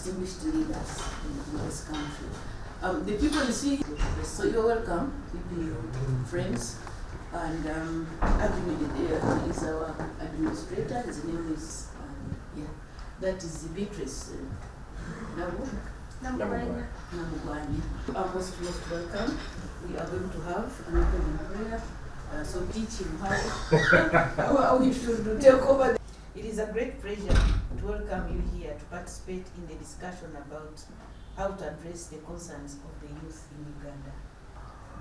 distinguished leaders in this country. The people you see, so you're welcome, friends, and Agni is our administrator. His name is, that is Beatrice Namugwanya. Most welcome. We are going to have an opening prayer, so teach him how we should take over. It is a great pleasure to welcome you here to participate in the discussion about how to address the concerns of the youth in Uganda,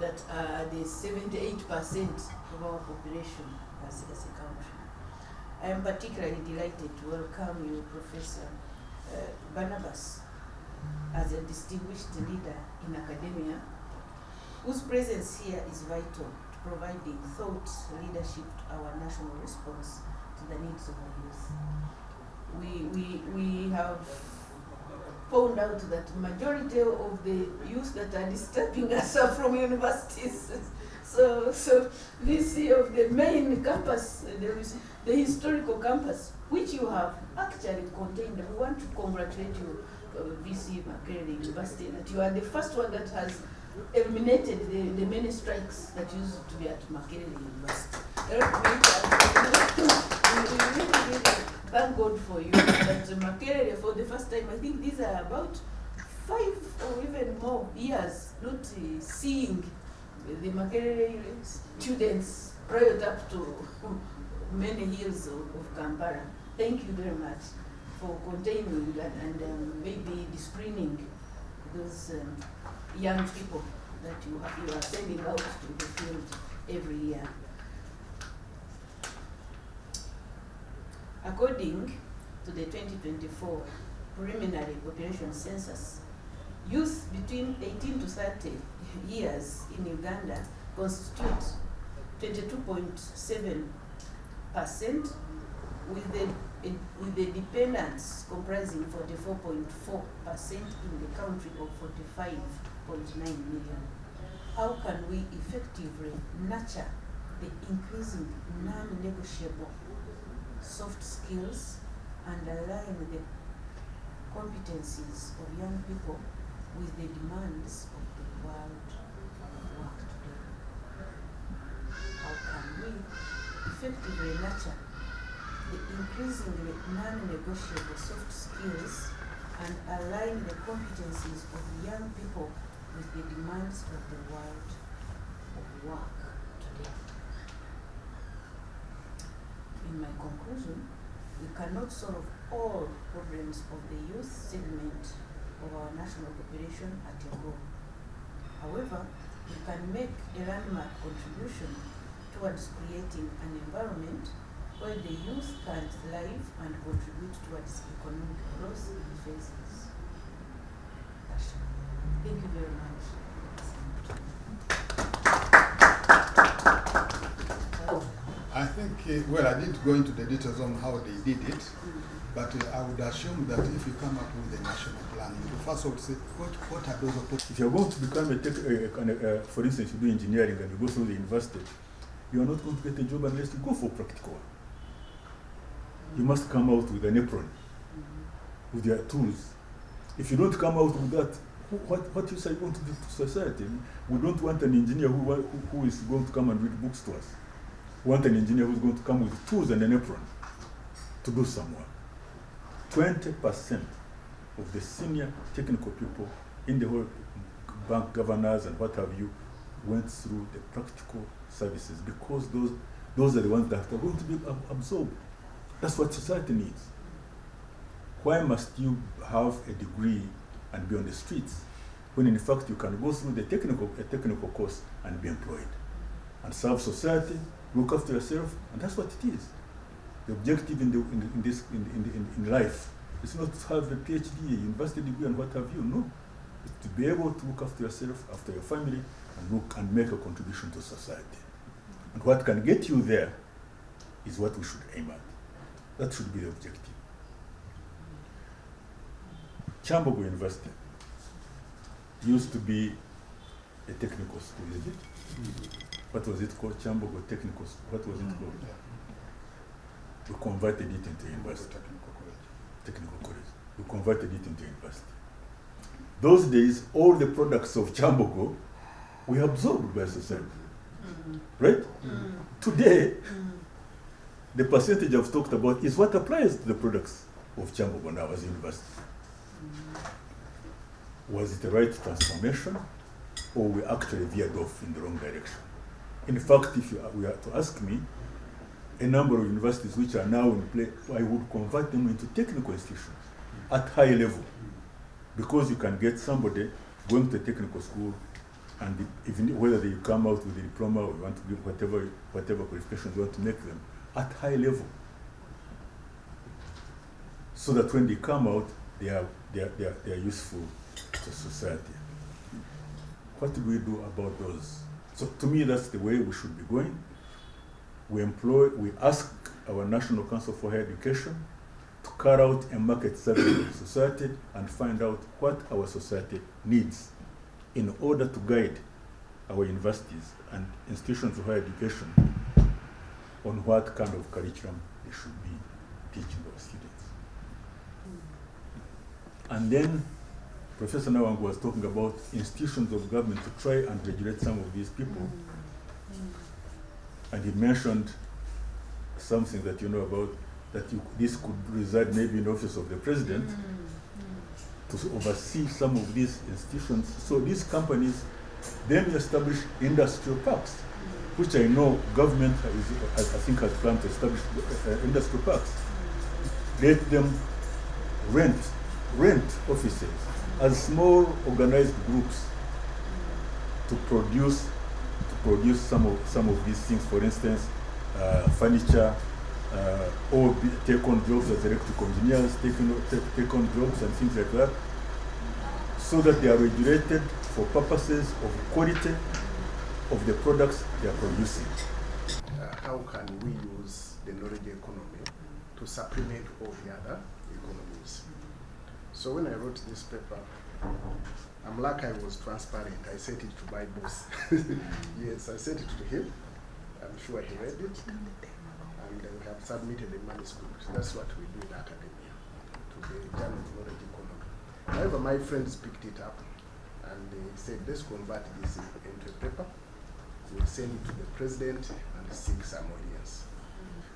that are the 78% of our population as a country. I am particularly delighted to welcome you, Professor Barnabas, as a distinguished leader in academia, whose presence here is vital to providing thought leadership to our national response to the needs of our youth. We have found out that majority of the youth that are disturbing us are from universities. So this year of the main campus, there is the historical campus, which you have actually contained. We want to congratulate you, VC Makerere University, that you are the first one that has eliminated the many strikes that used to be at Makerere University. Really thank God for you that Makerere, for the first time, I think these are about 5 or even more years not seeing the Makerere students right up to many hills of Kampala. Thank you very much for continuing that and maybe disciplining those young people that you are sending out to the field every year. According to the 2024 preliminary population census, youth between 18 to 30 years in Uganda constitute 22.7%, with the dependents comprising 44.4% in the country of 45.9 million. How can we effectively nurture the increasing non-negotiable soft skills and align the competencies of young people with the demands of the world of work today? How can we effectively nurture the increasingly non-negotiable soft skills and align the competencies of young people with the demands of the world of work today? In my conclusion, we cannot solve all problems of the youth segment of our national population at a go. However, we can make a landmark contribution towards creating an environment where the youth can thrive and contribute towards economic growth in phases. Thank you very much. I think, well, I didn't go into the details on how they did it, but I would assume that if you come up with a national plan, you first of all say, what are those opportunities? If you're going to become for instance, you do engineering and you go through the university, you are not going to get a job unless you go for practical one. You must come out with an apron, with your tools. If you don't come out with that, what use are you going to do to society? We don't want an engineer who is going to come and read books to us. We want an engineer who is going to come with tools and an apron to do some work. 20% of the senior technical people in the whole bank governors and what have you went through the practical services because those are the ones that are going to be absorbed. That's what society needs. Why must you have a degree and be on the streets when in fact you can go through the technical course and be employed and serve society, look after yourself, and that's what it is. The objective in life is not to have a PhD, a university degree, and what have you. No, it's to be able to look after yourself, after your family, and make a contribution to society. And what can get you there is what we should aim at. That should be the objective. Chambogo University used to be a technical school, is it? What was it called? Chambogo Technical School. What was it called? We converted it into a university. Technical college. we converted it into university. Those days, all the products of Chambogo were absorbed by society, right? Today, the percentage I've talked about is what applies to the products of Chambogo now as a university. Was it the right transformation, or we actually veered off in the wrong direction? In fact, if you were to ask me, a number of universities which are now in play, I would convert them into technical institutions at high level, because you can get somebody going to a technical school, and even whether they come out with a diploma or you want to give whatever qualifications you want to make them at high level, so that when they come out, they are useful to society. What do we do about those? So to me, that's the way we should be going. We ask our National Council for Higher Education to carry out a market survey of society and find out what our society needs in order to guide our universities and institutions of higher education on what kind of curriculum they should be teaching our students. And then Professor Nawang was talking about institutions of government to try and regulate some of these people. And he mentioned something that you know about, that this could reside maybe in the office of the president to oversee some of these institutions. So these companies then establish industrial parks, which I know government I think has planned to establish industrial parks. Let them rent offices as small organized groups to produce some of these things. For instance, furniture, or take on jobs as electrical engineers, take on jobs and things like that, so that they are regulated for purposes of quality of the products they are producing. How can we use the knowledge economy to supplement all the other economies? So when I wrote this paper, I'm lucky I was transparent. I sent it to my boss. Yes, I sent it to him. I'm sure he read it. And we have submitted a manuscript. That's what we do in academia, to the Journal of Knowledge Economy. However, my friends picked it up and they said, let's convert this into a paper. We'll send it to the president and seek some audience.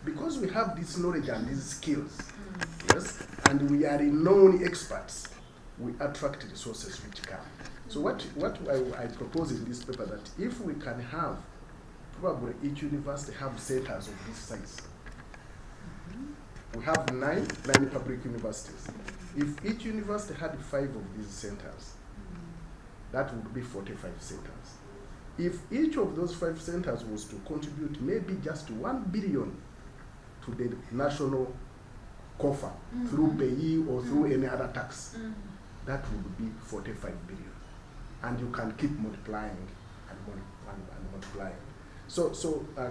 Because we have this knowledge and these skills, yes, and we are renowned experts, we attract resources which come. So what I propose in this paper, that if we can have, probably each university have centers of this size. We have nine public universities. If each university had 5 of these centers, that would be 45 centers. If each of those 5 centers was to contribute maybe just 1 billion to the national coffer through payee or through any other tax, that would be 45 billion. And you can keep multiplying and multiplying. So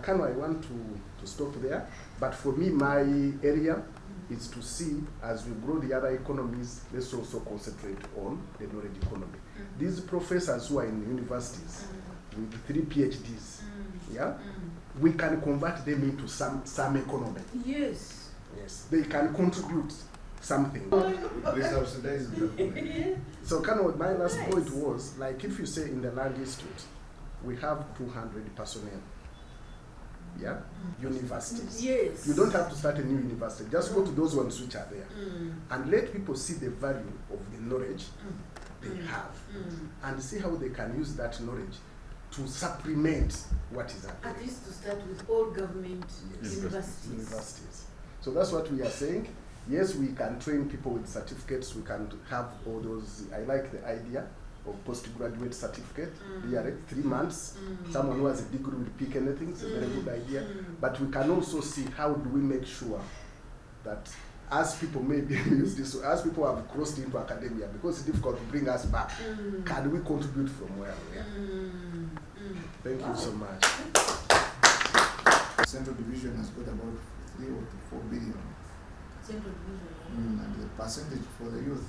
Kano, I want to stop there. But for me, my area is to see, as we grow the other economies, let's also concentrate on the knowledge economy. These professors who are in universities with 3 PhDs, we can convert them into some economy. Yes. Yes, they can contribute something. So kind of my last point was, like if you say in the Land Institute, we have 200 personnel. Universities. Yes. You don't have to start a new university. Just go to those ones which are there and let people see the value of the knowledge they have and see how they can use that knowledge to supplement what is happening. At least to start with all government universities. So that's what we are saying. Yes, we can train people with certificates. We can have all those. I like the idea of postgraduate certificate. They are 3 months. Someone who has a degree will pick anything. It's a very good idea. But we can also see how do we make sure that as people maybe use this, as people have crossed into academia, because it's difficult to bring us back, can we contribute from where we are? Thank you so much. Central Division has got about 3 or 4 billion. Central Division. And the percentage for the youth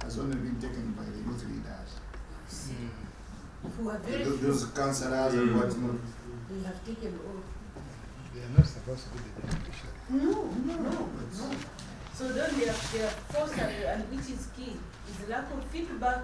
has only been taken by the youth leaders. Who are very those councillors and whatnot. They have taken all. They are not supposed to be the beneficiary. No. So then they are forced, and which is key, is the lack of feedback